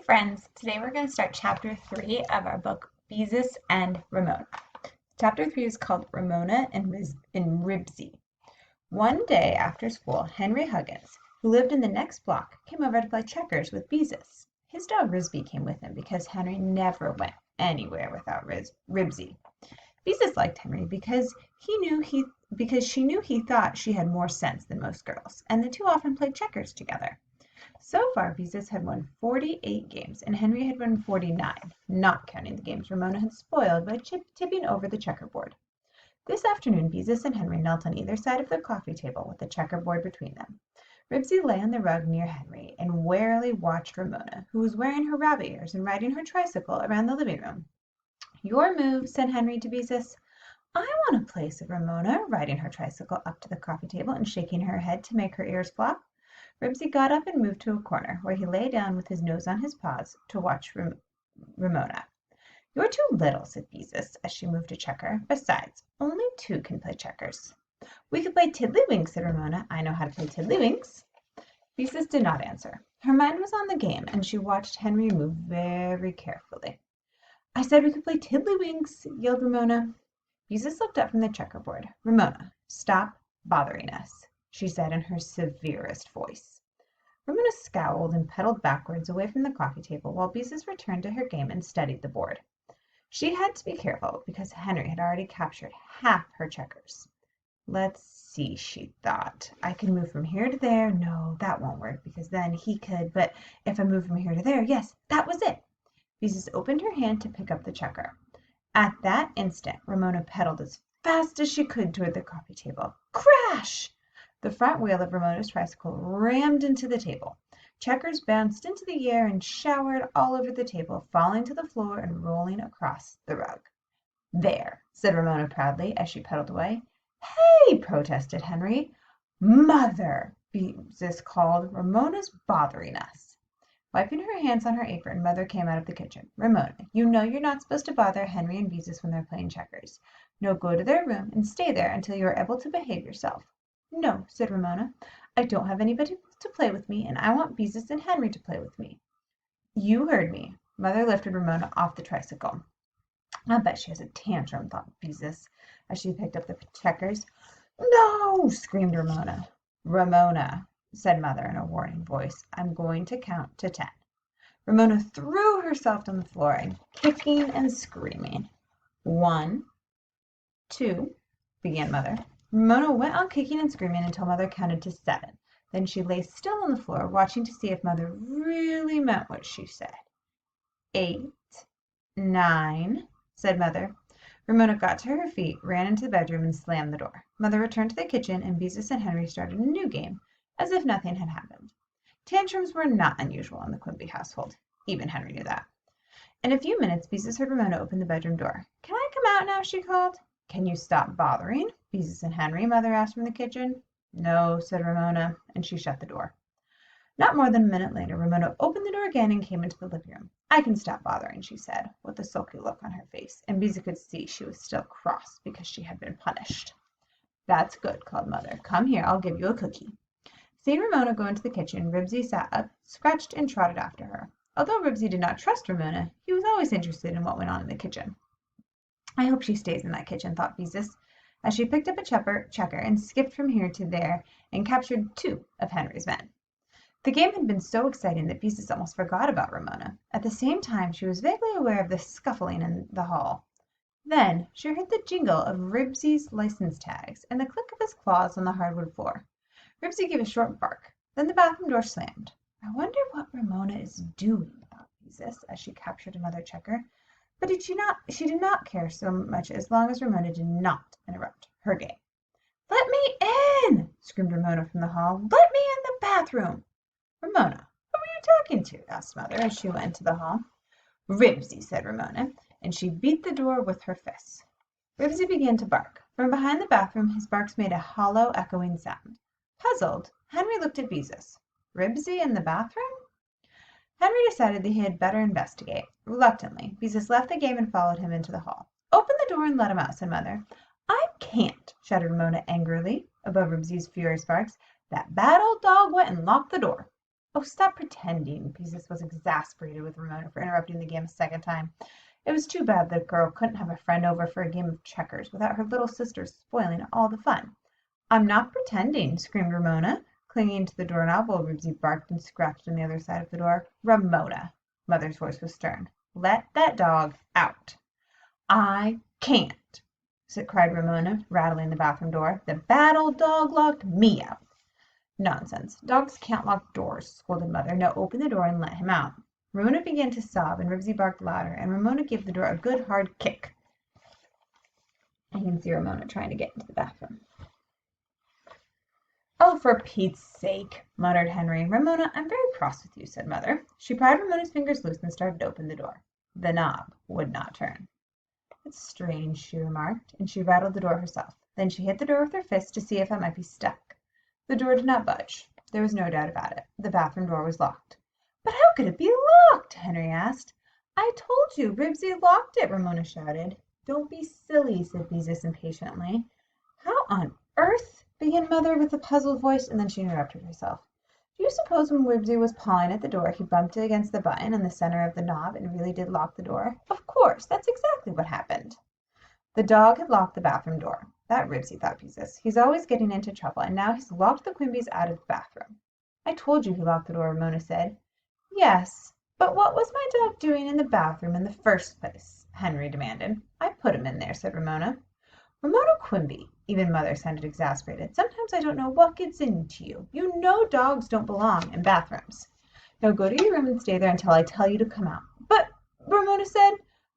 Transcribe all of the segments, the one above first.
friends, today we're going to start chapter 3 of our book, Beezus and Ramona. Chapter 3 is called Ramona and Ribsy. One day after school, Henry Huggins, who lived in the next block, came over to play checkers with Beezus. His dog Risby came with him because Henry never went anywhere without Ribsy. Beezus liked Henry because she knew he thought she had more sense than most girls, and the two often played checkers together. So far Beezus had won 48 games, and Henry had won 49, not counting the games Ramona had spoiled by tipping over the checkerboard. This afternoon Beezus and Henry knelt on either side of the coffee table with the checkerboard between them. Ribsy lay on the rug near Henry and warily watched Ramona, who was wearing her rabbit ears and riding her tricycle around the living room. "Your move," said Henry to Beezus. "I want to play," said Ramona, riding her tricycle up to the coffee table and shaking her head to make her ears flop. Ribsy got up and moved to a corner, where he lay down with his nose on his paws to watch Ramona. "You're too little," said Beezus, as she moved a checker. "Besides, only two can play checkers." "We could play Tiddlywinks," said Ramona. "I know how to play Tiddlywinks." Beezus did not answer. Her mind was on the game, and she watched Henry move very carefully. "I said we could play Tiddlywinks," yelled Ramona. Beezus looked up from the checkerboard. "Ramona, stop bothering us," she said in her severest voice. Ramona scowled and pedaled backwards away from the coffee table while Beezus returned to her game and studied the board. She had to be careful because Henry had already captured half her checkers. "Let's see," she thought. "I can move from here to there. No, that won't work because then he could. But if I move from here to there, yes, that was it." Beezus opened her hand to pick up the checker. At that instant Ramona pedaled as fast as she could toward the coffee table. Crash! The front wheel of Ramona's tricycle rammed into the table. Checkers bounced into the air and showered all over the table, falling to the floor and rolling across the rug. "There," said Ramona proudly as she pedaled away. "Hey!" protested Henry. "Mother!" Beezus called. "Ramona's bothering us." Wiping her hands on her apron, Mother came out of the kitchen. "Ramona, you know you're not supposed to bother Henry and Beezus when they're playing checkers. Now go to their room and stay there until you are able to behave yourself." "No," said Ramona. "I don't have anybody to play with me, and I want Beezus and Henry to play with me." "You heard me." Mother lifted Ramona off the tricycle. "I'll bet she has a tantrum," thought Beezus as she picked up the checkers. "No!" screamed Ramona. "Ramona," said Mother in a warning voice, "I'm going to count to 10. Ramona threw herself on the floor, kicking and screaming. "1, 2, began Mother. Ramona went on kicking and screaming until Mother counted to 7. Then she lay still on the floor, watching to see if Mother really meant what she said. 8, 9, said Mother. Ramona got to her feet, ran into the bedroom, and slammed the door. Mother returned to the kitchen, and Beezus and Henry started a new game, as if nothing had happened. Tantrums were not unusual in the Quimby household. Even Henry knew that. In a few minutes Beezus heard Ramona open the bedroom door. "Can I come out now?" she called. "Can you stop bothering Beezus and Henry?" Mother asked from the kitchen. "No," said Ramona, and she shut the door. Not more than a minute later Ramona opened the door again and came into the living room. "I can stop bothering," she said, with a sulky look on her face, and Beezus could see she was still cross because she had been punished. "That's good," called Mother. "Come here, I'll give you a cookie." Seeing Ramona go into the kitchen, Ribsy sat up, scratched, and trotted after her. Although Ribsy did not trust Ramona, he was always interested in what went on in the kitchen. "I hope she stays in that kitchen," thought Beezus, as she picked up a checker and skipped from here to there and captured 2 of Henry's men. The game had been so exciting that Beezus almost forgot about Ramona. At the same time she was vaguely aware of the scuffling in the hall. Then she heard the jingle of Ribsy's license tags and the click of his claws on the hardwood floor. Ribsy gave a short bark. Then the bathroom door slammed. "I wonder what Ramona is doing," thought Beezus as she captured another checker. But she did not care so much as long as Ramona did not interrupt her game. "Let me in!" screamed Ramona from the hall. "Let me in the bathroom!" "Ramona, who are you talking to?" asked Mother as she went into the hall. "Ribsy," said Ramona, and she beat the door with her fists. Ribsy began to bark. From behind the bathroom his barks made a hollow, echoing sound. Puzzled, Henry looked at Beezus. Ribsy in the bathroom? Henry decided that he had better investigate. Reluctantly, Beezus left the game and followed him into the hall. "Open the door and let him out," said Mother. "I can't," shouted Ramona angrily above Ribsy's furious barks. "That bad old dog went and locked the door." Oh, stop pretending. Beezus was exasperated with Ramona for interrupting the game a second time. It was too bad the girl couldn't have a friend over for a game of checkers without her little sister spoiling all the fun. I'm not pretending, screamed Ramona, clinging to the doorknob while Ribsy barked and scratched on the other side of the door. Ramona, Mother's voice was stern. Let that dog out. I can't, cried Ramona, rattling the bathroom door. The bad old dog locked me out. Nonsense. Dogs can't lock doors, scolded Mother. Now open the door and let him out. Ramona began to sob, and Ribsy barked louder, and Ramona gave the door a good hard kick. I can see Ramona trying to get into the bathroom. Oh, for Pete's sake, muttered Henry. Ramona, I'm very cross with you, said Mother. She pried Ramona's fingers loose and started to open the door. The knob would not turn. It's strange, she remarked, and she rattled the door herself. Then she hit the door with her fist to see if it might be stuck. The door did not budge. There was no doubt about it. The bathroom door was locked. But how could it be locked? Henry asked. I told you, Ribsy locked it, Ramona shouted. Don't be silly, said Beezus impatiently. How on earth? Began Mother with a puzzled voice, and then she interrupted herself. Do you suppose when Ribsy was pawing at the door he bumped it against the button in the center of the knob and really did lock the door? Of course, that's exactly what happened. The dog had locked the bathroom door. That Ribsy, thought Beezus. He's always getting into trouble, and now he's locked the Quimbies out of the bathroom. I told you he locked the door, Ramona said. Yes, but what was my dog doing in the bathroom in the first place? Henry demanded. I put him in there, said Ramona. Ramona Quimby, even Mother sounded exasperated. Sometimes I don't know what gets into you. You know dogs don't belong in bathrooms. Now go to your room and stay there until I tell you to come out. But, Ramona said,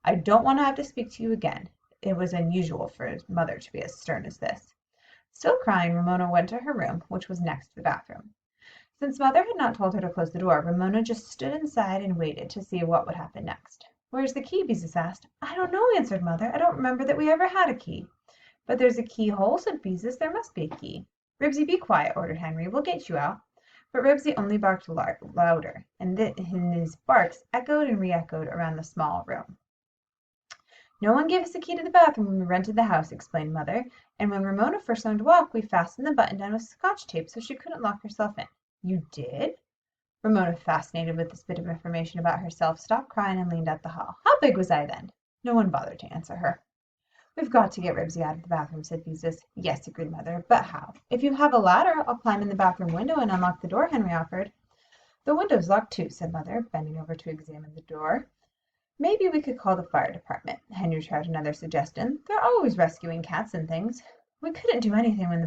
I don't want to have to speak to you again. It was unusual for his mother to be as stern as this. Still crying, Ramona went to her room, which was next to the bathroom. Since Mother had not told her to close the door, Ramona just stood inside and waited to see what would happen next. Where's the key? Beezus asked. I don't know, answered Mother. I don't remember that we ever had a key. But there's a keyhole, said Beezus. There must be a key. Ribsy, be quiet, ordered Henry. We'll get you out. But Ribsy only barked louder, and his barks echoed and re-echoed around the small room. No one gave us a key to the bathroom when we rented the house, explained Mother, and when Ramona first learned to walk, we fastened the button down with Scotch tape so she couldn't lock herself in. You did? Ramona, fascinated with this bit of information about herself, stopped crying and leaned out the hall. How big was I then? No one bothered to answer her. We've got to get Ribsy out of the bathroom, said Beezus. Yes, agreed Mother, but how? If you have a ladder, I'll climb in the bathroom window and unlock the door, Henry offered. The window's locked too, said Mother, bending over to examine the door. Maybe we could call the fire department. Henry tried another suggestion. They're always rescuing cats and things. They couldn't do anything with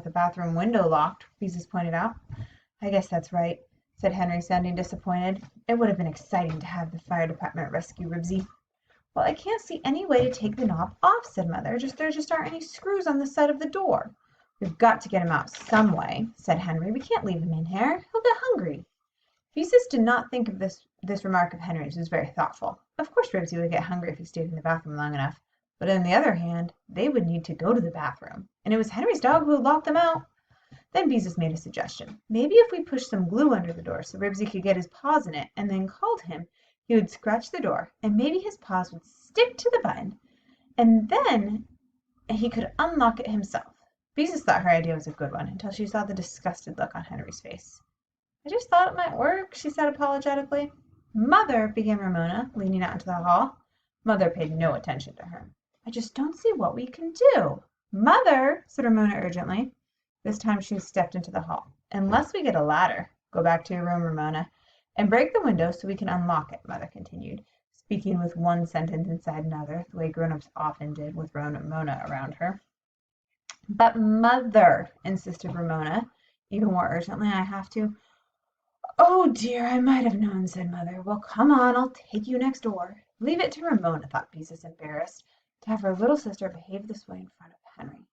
the bathroom window locked, Beezus pointed out. I guess that's right, said Henry, sounding disappointed. It would have been exciting to have the fire department rescue Ribsy. Well, I can't see any way to take the knob off, said Mother. There just aren't any screws on the side of the door. We've got to get him out some way, said Henry. We can't leave him in here. He'll get hungry. Beezus did not think of this remark of Henry's was very thoughtful. Of course Ribsy would get hungry if he stayed in the bathroom long enough. But on the other hand, they would need to go to the bathroom. And it was Henry's dog who would lock them out. Then Beezus made a suggestion. Maybe if we pushed some glue under the door so Ribsy could get his paws in it and then called him, he would scratch the door, and maybe his paws would stick to the button, and then he could unlock it himself. Beezus thought her idea was a good one until she saw the disgusted look on Henry's face. I just thought it might work, she said apologetically. Mother, began Ramona, leaning out into the hall. Mother paid no attention to her. I just don't see what we can do. Mother, said Ramona urgently. This time she stepped into the hall. Unless we get a ladder. Go back to your room, Ramona. And break the window so we can unlock it, Mother continued, speaking with one sentence inside another, the way grown-ups often did with Ramona around her. But Mother, insisted Ramona, even more urgently, I have to. Oh dear, I might have known, said Mother. Well, come on, I'll take you next door. Leave it to Ramona, thought Beezus, embarrassed, to have her little sister behave this way in front of Henry.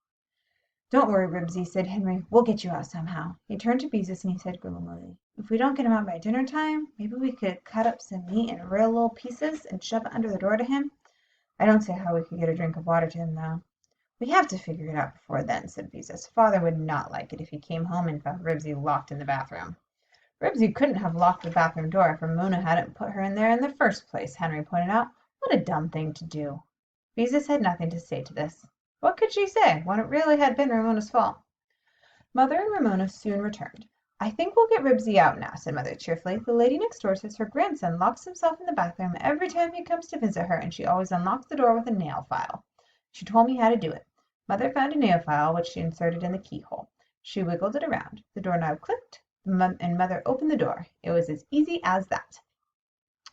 Don't worry, Ribsy, said Henry. We'll get you out somehow. He turned to Beezus and he said gloomily, if we don't get him out by dinner time, maybe we could cut up some meat in real little pieces and shove it under the door to him. I don't see how we could get a drink of water to him, though. We have to figure it out before then, said Beezus. Father would not like it if he came home and found Ribsy locked in the bathroom. Ribsy couldn't have locked the bathroom door if Ramona hadn't put her in there in the first place, Henry pointed out. What a dumb thing to do. Beezus had nothing to say to this. What could she say when it really had been Ramona's fault? Mother and Ramona soon returned. I think we'll get Ribsy out now, said Mother cheerfully. The lady next door says her grandson locks himself in the bathroom every time he comes to visit her, and she always unlocks the door with a nail file. She told me how to do it. Mother found a nail file, which she inserted in the keyhole. She wiggled it around. The doorknob clicked, and Mother opened the door. It was as easy as that.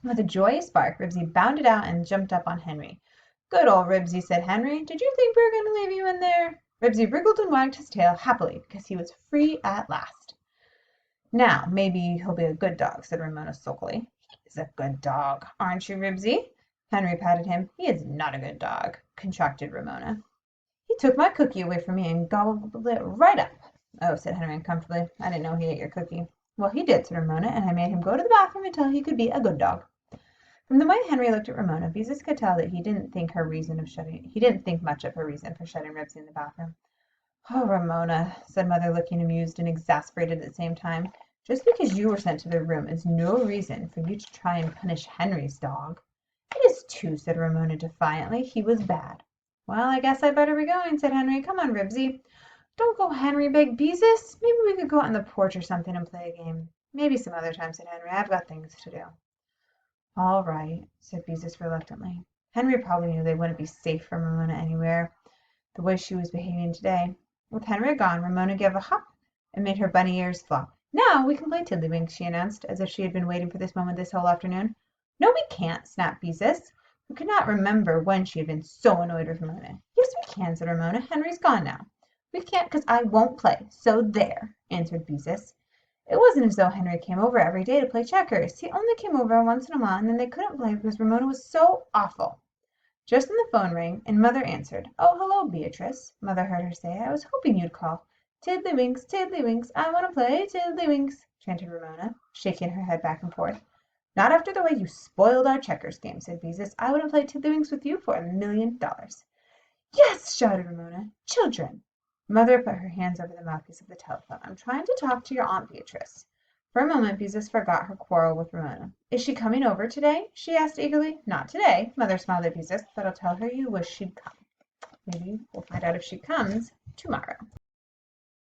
With a joyous bark, Ribsy bounded out and jumped up on Henry. Good old Ribsy, said Henry. Did you think we were going to leave you in there? Ribsy wriggled and wagged his tail happily because he was free at last. Now, maybe he'll be a good dog, said Ramona sulkily. He's a good dog, aren't you, Ribsy? Henry patted him. He is not a good dog, contracted Ramona. He took my cookie away from me and gobbled it right up. Oh, said Henry uncomfortably. I didn't know he ate your cookie. Well, he did, said Ramona, and I made him go to the bathroom until he could be a good dog. From the way Henry looked at Ramona, Beezus could tell that he didn't think much of her reason for shutting Ribsy in the bathroom. Oh, Ramona, said Mother, looking amused and exasperated at the same time. Just because you were sent to the room is no reason for you to try and punish Henry's dog. It is too, said Ramona defiantly. He was bad. Well, I guess I better be going, said Henry. Come on, Ribsy. Don't go, Henry, begged Beezus. Maybe we could go out on the porch or something and play a game. Maybe some other time, said Henry. I've got things to do. All right, said Beezus reluctantly. Henry probably knew they wouldn't be safe from Ramona anywhere, the way she was behaving today. With Henry gone, Ramona gave a hop and made her bunny ears flop. Now we can play Tiddlywinks, she announced, as if she had been waiting for this moment this whole afternoon. No, we can't, snapped Beezus, who could not remember when she had been so annoyed with Ramona. Yes, we can, said Ramona. Henry's gone now. We can't because I won't play, so there, answered Beezus. It wasn't as though Henry came over every day to play checkers. He only came over once in a while, and then they couldn't play because Ramona was so awful. Just then the phone rang, and Mother answered. Oh, hello, Beatrice, Mother heard her say. I was hoping you'd call. Tiddlywinks, I want to play Tiddlywinks, chanted Ramona, shaking her head back and forth. Not after the way you spoiled our checkers game, said Beezus. I would have played Tiddlywinks with you for $1,000,000. Yes, shouted Ramona. Children. Mother put her hands over the mouthpiece of the telephone. I'm trying to talk to your Aunt Beatrice. For a moment Beezus forgot her quarrel with Ramona. Is she coming over today? She asked eagerly. Not today, Mother smiled at Beezus, but I'll tell her you wish she'd come. Maybe we'll find out if she comes tomorrow.